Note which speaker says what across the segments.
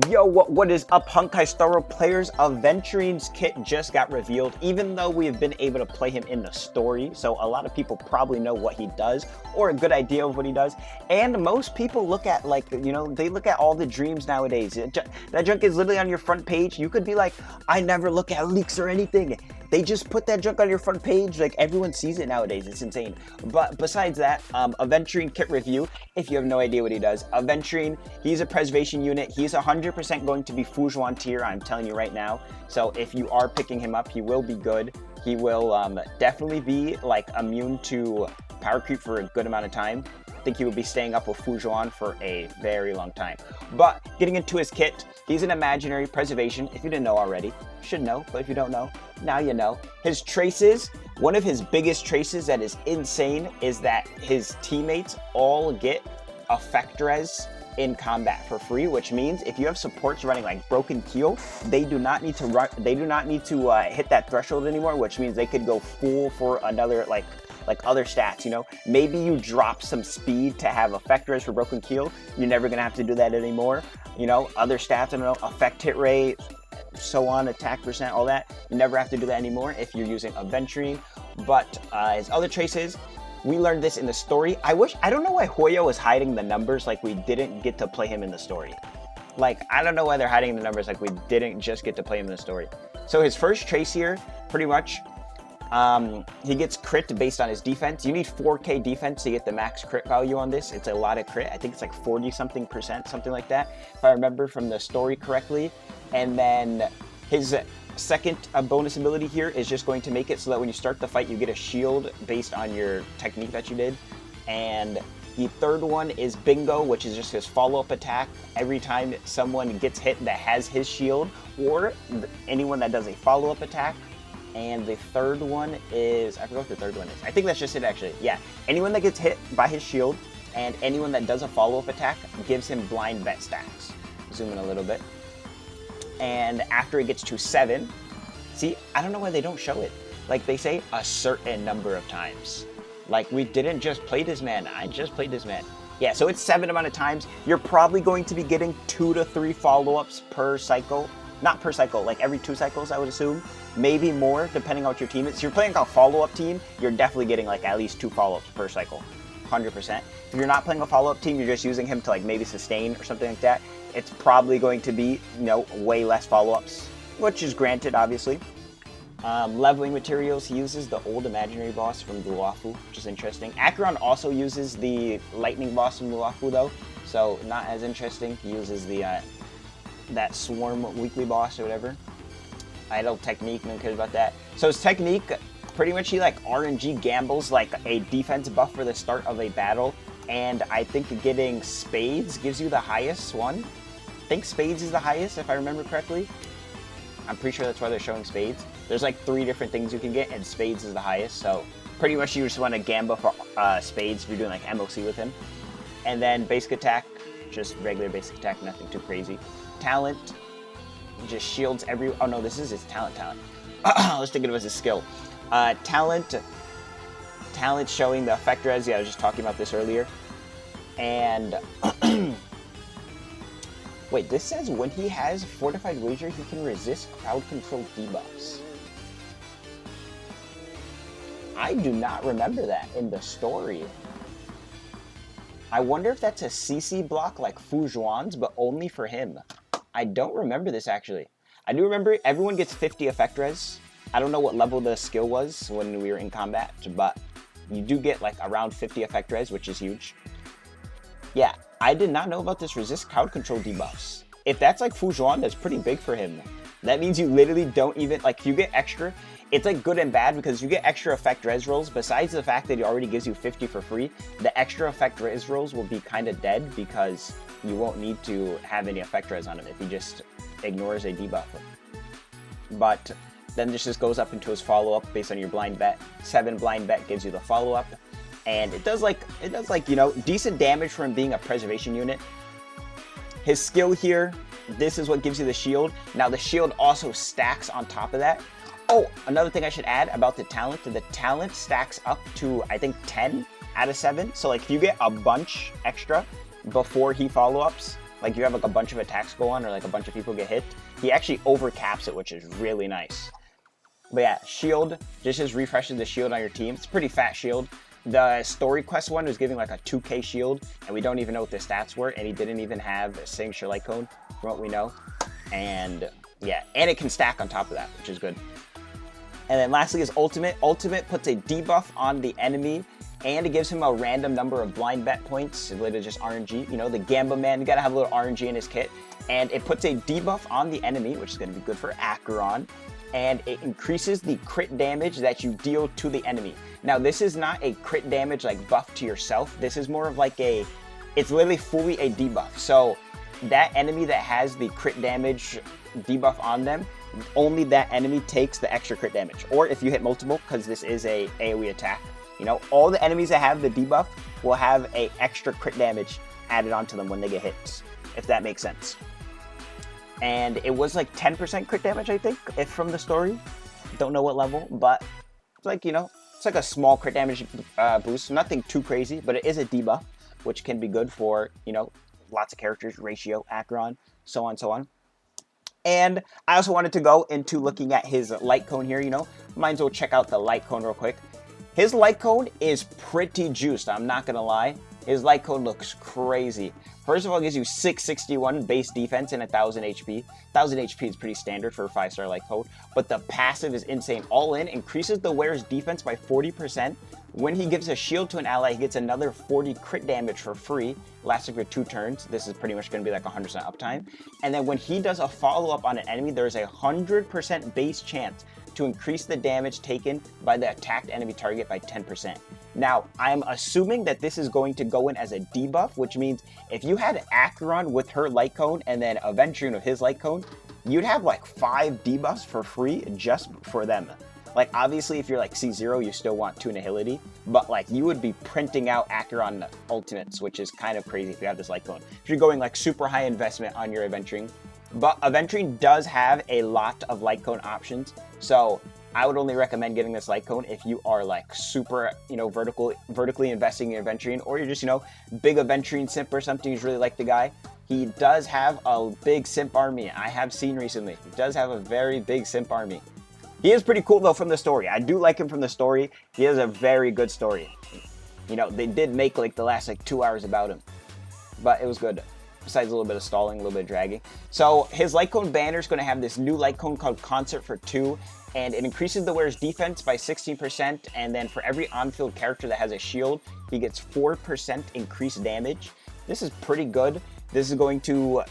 Speaker 1: Yo, what is up, Honkai Star players? Aventurine's kit just got revealed, even though we have been able to play him in the story, so a lot of people probably know what he does, or a good idea of what he does, and most people look at, like, you know, they look at all the dreams nowadays. That junk is literally on your front page. You could be like, I never look at leaks or anything. They just put that junk on your front page, like everyone sees it nowadays. It's insane. But besides that, Aventurine kit review, if you have no idea what he does. Aventurine, he's a preservation unit. He's 100% going to be FUXUAN tier, I'm telling you right now. So if you are picking him up, he will be good. He will definitely be like immune to power creep for a good amount of time. I think he will be staying up with FUXUAN for a very long time. But getting into his kit, he's an imaginary preservation. If you didn't know already, you should know, but if you don't know, now you know. His traces, one of his biggest traces that is insane is that his teammates all get effect res in combat for free, which means if you have supports running like Broken Keel, they do not need to run, they do not need to hit that threshold anymore, which means they could go full for another like other stats, you know? Maybe you drop some speed to have effect res for Broken Keel. You're never gonna have to do that anymore. You know, other stats, I don't know, effect hit rate, so on, attack percent, all that. You never have to do that anymore if you're using Aventurine. But his other traces, we learned this in the story. I don't know why Hoyo is hiding the numbers, like we didn't get to play him in the story. Like, I don't know why they're hiding the numbers, like we didn't just get to play him in the story. So his first trace here, pretty much, he gets crit based on his defense. You need 4K defense to get the max crit value on this. It's a lot of crit. I think it's like 40 something percent, something like that, if I remember from the story correctly. And then his second bonus ability here is just going to make it so that when you start the fight, you get a shield based on your technique that you did. And the third one is Bingo, which is just his follow-up attack. Every time someone gets hit that has his shield, or anyone that does a follow-up attack. And the third one is, I forgot what the third one is. I think that's just it, actually. Yeah, anyone that gets hit by his shield and anyone that does a follow-up attack gives him blind vet stacks. Zoom in a little bit. And after it gets to 7, see, I don't know why they don't show it. Like, they say a certain number of times. Like, we didn't just play this man. I just played this man. Yeah, so it's 7 amount of times. You're probably going to be getting 2 to 3 follow-ups per cycle. Not per cycle, like every 2 cycles, I would assume. Maybe more, depending on what your team is. If you're playing a follow-up team, you're definitely getting like at least 2 follow-ups per cycle. 100%. If you're not playing a follow-up team, you're just using him to like maybe sustain or something like that, it's probably going to be, you know, way less follow-ups, which is granted, obviously. Leveling materials, he uses the old imaginary boss from Luafu, which is interesting. Acheron also uses the lightning boss from Luafu though, so not as interesting. He uses the that swarm weekly boss or whatever. Idle technique, no one cares about that. So his technique, pretty much he like RNG gambles like a defense buff for the start of a battle, and I think getting Spades gives you the highest one. I think Spades is the highest, if I remember correctly. I'm pretty sure that's why they're showing Spades. There's like 3 different things you can get, and Spades is the highest, so pretty much you just want to gamble for Spades if you're doing like MOC with him. And then basic attack, just regular basic attack, nothing too crazy. Talent, just shields every, oh no, this is his talent. Let's think of it as his skill. Talent showing the effect res, yeah, I was just talking about this earlier. And wait, this says when he has Fortified Wager, he can resist crowd control debuffs. I do not remember that in the story. I wonder if that's a CC block like FUXUAN's, but only for him. I don't remember this, actually. I do remember everyone gets 50 effect res. I don't know what level the skill was when we were in combat, but you do get like around 50 effect res, which is huge. Yeah, I did not know about this resist crowd control debuffs. If that's like FUXUAN, that's pretty big for him. That means you literally don't even, like, if you get extra, it's like good and bad because you get extra effect res rolls. Besides the fact that he already gives you 50 for free, the extra effect res rolls will be kind of dead because you won't need to have any effect res on him if he just ignores a debuff. But then this just goes up into his follow-up based on your blind bet. 7 blind bet gives you the follow-up. And it does like, you know, decent damage for him being a preservation unit. His skill here, this is what gives you the shield. Now the shield also stacks on top of that. Oh, another thing I should add about the talent stacks up to, I think, 10 out of 7. So like if you get a bunch extra before he follow-ups, like you have like a bunch of attacks go on or like a bunch of people get hit, he actually overcaps it, which is really nice. But yeah, shield just refreshes the shield on your team. It's a pretty fat shield. The story quest one was giving like a 2k shield, and we don't even know what the stats were, and he didn't even have a signature Lightcone from what we know. And yeah, and it can stack on top of that, which is good. And then lastly is ultimate. Ultimate puts a debuff on the enemy, and it gives him a random number of blind bet points. It's literally just RNG. You know, the Gamba Man, you gotta have a little RNG in his kit. And it puts a debuff on the enemy, which is gonna be good for Acheron. And it increases the crit damage that you deal to the enemy. Now, this is not a crit damage like buff to yourself. This is more of like it's literally fully a debuff. So that enemy that has the crit damage debuff on them, only that enemy takes the extra crit damage. Or if you hit multiple, because this is a AoE attack, you know, all the enemies that have the debuff will have a extra crit damage added onto them when they get hit, if that makes sense. And it was like 10% crit damage, I think, if from the story. Don't know what level, but it's like, you know, it's like a small crit damage boost. Nothing too crazy, but it is a debuff, which can be good for, you know, lots of characters, Ratio, Acheron, so on, so on. And I also wanted to go into looking at his Lightcone here, you know. Might as well check out the Lightcone real quick. His Lightcone is pretty juiced, I'm not going to lie. His Lightcone looks crazy. First of all, it gives you 661 base defense and 1000 HP. 1000 HP is pretty standard for a 5-star Lightcone, but the passive is insane. All in, increases the wearer's defense by 40%. When he gives a shield to an ally, he gets another 40 crit damage for free, lasting for 2 turns. This is pretty much going to be like 100% uptime. And then when he does a follow-up on an enemy, there's a 100% base chance to increase the damage taken by the attacked enemy target by 10%. Now, I'm assuming that this is going to go in as a debuff, which means if you had Acheron with her Lightcone and then Aventurine with his Lightcone, you'd have like 5 debuffs for free just for them. Like, obviously, if you're like C0, you still want 2 Nihility, but like you would be printing out Acheron ultimates, which is kind of crazy if you have this Lightcone. If you're going like super high investment on your Aventurine. But Aventurine does have a lot of Lightcone options, so I would only recommend getting this Lightcone if you are like super, you know, vertically investing in Aventurine, or you're just, you know, big Aventurine simp or something. You really like the guy. He does have a big simp army. I have seen recently. He does have a very big simp army. He is pretty cool though from the story. I do like him from the story. He has a very good story. You know, they did make like the last like 2 hours about him, but it was good. Besides a little bit of stalling, a little bit of dragging. So his Lightcone banner is going to have this new Lightcone called Concert for 2, and it increases the wearer's defense by 16%, and then for every on-field character that has a shield, he gets 4% increased damage. This is pretty good. This is going to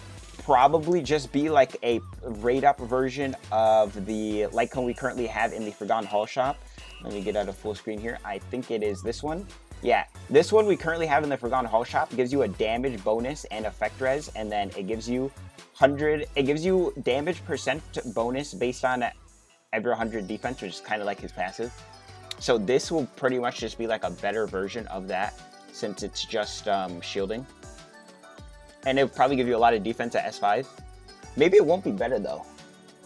Speaker 1: probably just be like a rate-up version of the Lightcone we currently have in the Forgotten Hall shop. Let me get out of full screen here. I think it is this one. Yeah, this one we currently have in the Forgotten Hall shop. It gives you a damage bonus and effect res, and then it gives you damage percent bonus based on every 100 defense, which is kind of like his passive. So this will pretty much just be like a better version of that, since it's just shielding. And it'll probably give you a lot of defense at S5. Maybe it won't be better though.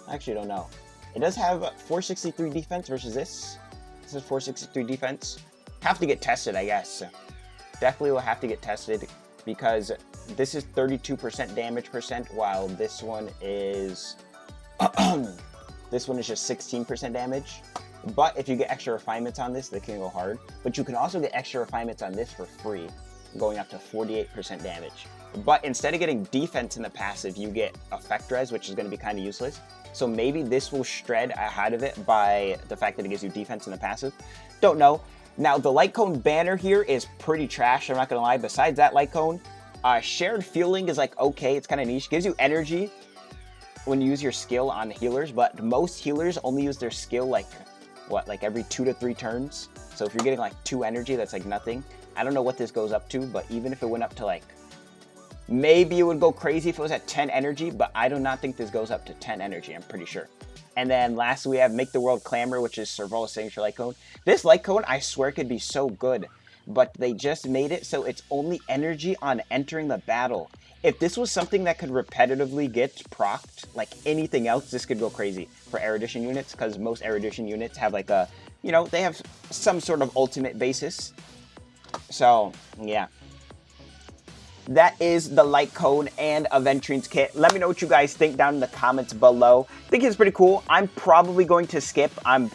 Speaker 1: I actually don't know. It does have 463 defense versus this. This is 463 defense. Have to get tested, I guess. Definitely will have to get tested because this is 32% damage percent, while this one is this one is just 16% damage. But if you get extra refinements on this, they can go hard. But you can also get extra refinements on this for free, going up to 48% damage. But instead of getting defense in the passive, you get effect res, which is going to be kind of useless. So maybe this will shred ahead of it by the fact that it gives you defense in the passive. Don't know. Now, the Lightcone banner here is pretty trash, I'm not going to lie. Besides that Lightcone, shared fueling is like okay, it's kind of niche. Gives you energy when you use your skill on healers, but most healers only use their skill like, what, like every 2 to 3 turns? So if you're getting like 2 energy, that's like nothing. I don't know what this goes up to, but even if it went up to like, maybe it would go crazy if it was at 10 energy, but I do not think this goes up to 10 energy, I'm pretty sure. And then lastly, we have Make the World Clamor, which is Serval's signature Lightcone. This Lightcone, I swear, could be so good, but they just made it so it's only energy on entering the battle. If this was something that could repetitively get procced, like anything else, this could go crazy for erudition units, because most erudition units have like a, you know, they have some sort of ultimate basis. So, yeah. that is the Lightcone and Aventurine's kit. Let me know what you guys think down in the comments below. I think it's pretty cool. I'm probably going to skip. I'm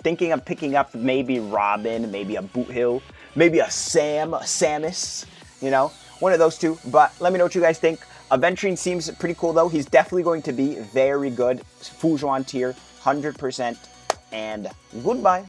Speaker 1: thinking of picking up maybe Robin, maybe a Boot Hill, maybe a Samus, you know, one of those two. But let me know what you guys think. Aventurine seems pretty cool though. He's definitely going to be very good. FUXUAN tier, 100%. And goodbye.